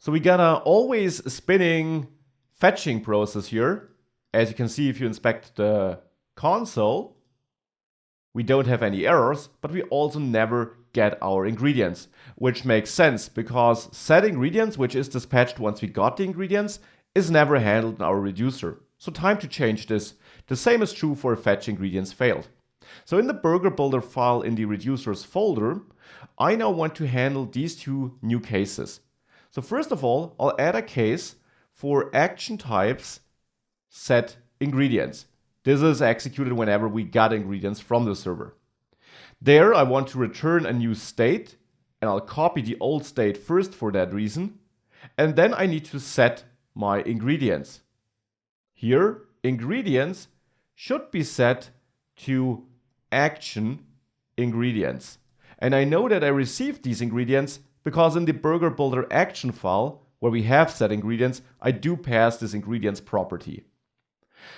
So we got a always spinning fetching process here. As you can see, if you inspect the console, we don't have any errors, but we also never get our ingredients, which makes sense because set ingredients, which is dispatched once we got the ingredients, is never handled in our reducer. So time to change this. The same is true for fetch ingredients failed. So in the burger builder file in the reducers folder, I now want to handle these two new cases. So first of all, I'll add a case for action types set ingredients. This is executed whenever we got ingredients from the server. There I want to return a new state, and I'll copy the old state first for that reason. And then I need to set my ingredients. Here, ingredients should be set to action ingredients. And I know that I received these ingredients because in the burger builder action file, where we have set ingredients, I do pass this ingredients property.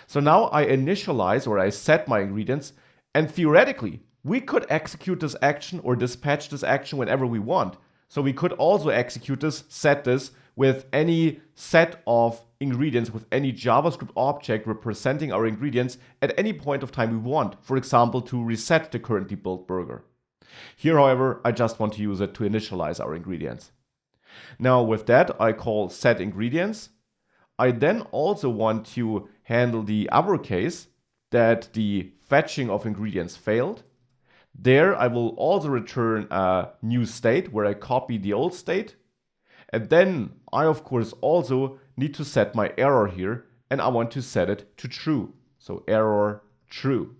So now I initialize or I set my ingredients, and theoretically, we could execute this action or dispatch this action whenever we want. So we could also execute this, set this with any set of ingredients, with any JavaScript object representing our ingredients at any point of time we want. For example, to reset the currently built burger. Here, however, I just want to use it to initialize our ingredients. Now with that, I call set ingredients. I then also want to handle the other case that the fetching of ingredients failed. There I will also return a new state where I copy the old state. And then I of course also need to set my error here, and I want to set it to true. So error true.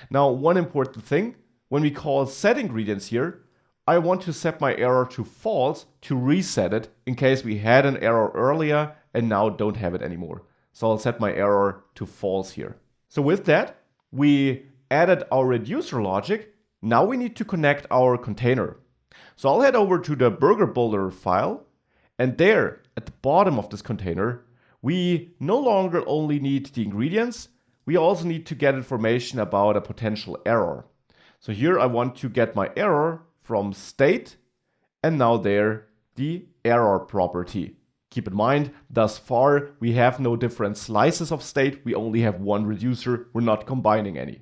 Now one important thing, when we call set ingredients here, I want to set my error to false to reset it in case we had an error earlier and now don't have it anymore. So I'll set my error to false here. So with that, we added our reducer logic. Now we need to connect our container. So I'll head over to the burger builder file, and there at the bottom of this container, we no longer only need the ingredients, we also need to get information about a potential error. So here I want to get my error from state, and now there the error property. Keep in mind, thus far we have no different slices of state, we only have one reducer, we're not combining any.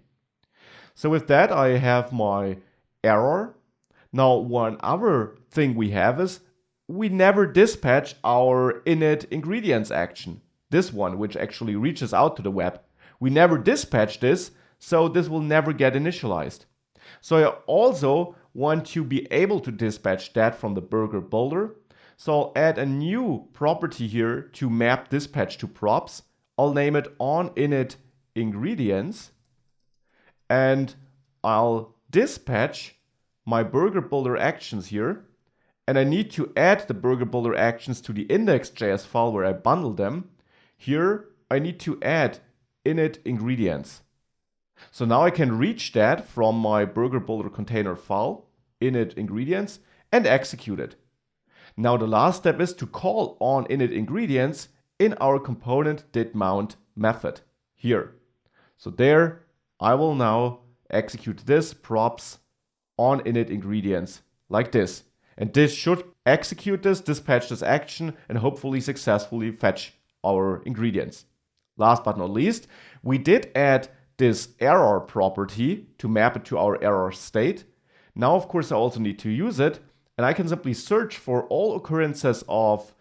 So with that I have my error. Now one other thing we have is we never dispatch our init ingredients action. This one, which actually reaches out to the web. We never dispatch this, so this will never get initialized. So I also want to be able to dispatch that from the burger builder. So I'll add a new property here to map dispatch to props. I'll name it onInit ingredients, and I'll dispatch my burger builder actions here. And I need to add the burger builder actions to the index.js file where I bundle them. Here I need to add init ingredients. So now I can reach that from my burger builder container file, init ingredients, and execute it. Now the last step is to call on init ingredients in our component didMount method here. So there I will now execute this props on init ingredients like this. And this should execute this, dispatch this action, and hopefully successfully fetch our ingredients. Last but not least, we did add this error property to map it to our error state. Now, of course, I also need to use it, and I can simply search for all occurrences of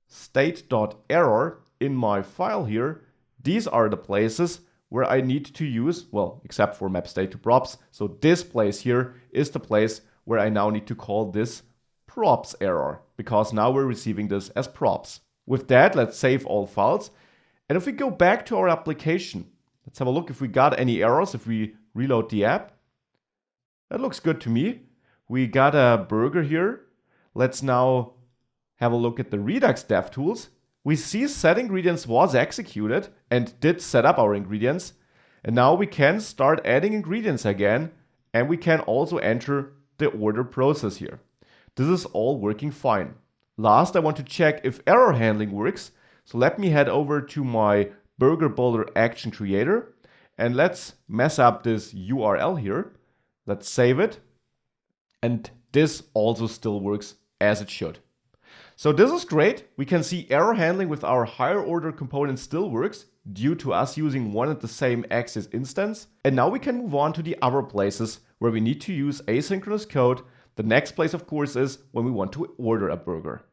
state.error in my file here. These are the places where I need to use, well, except for map state to props. So this place here is the place where I now need to call this props error, because now we're receiving this as props. With that, let's save all files. And if we go back to our application, let's have a look if we got any errors, if we reload the app. That looks good to me. We got a burger here. Let's now have a look at the Redux DevTools. We see set ingredients was executed and did set up our ingredients. And now we can start adding ingredients again, and we can also enter the order process here. This is all working fine. Last, I want to check if error handling works. So let me head over to my burger builder action creator, and let's mess up this URL here. Let's save it. And this also still works as it should. So this is great. We can see error handling with our higher order component still works due to us using one and the same Axis instance. And now we can move on to the other places where we need to use asynchronous code. The next place, of course, is when we want to order a burger.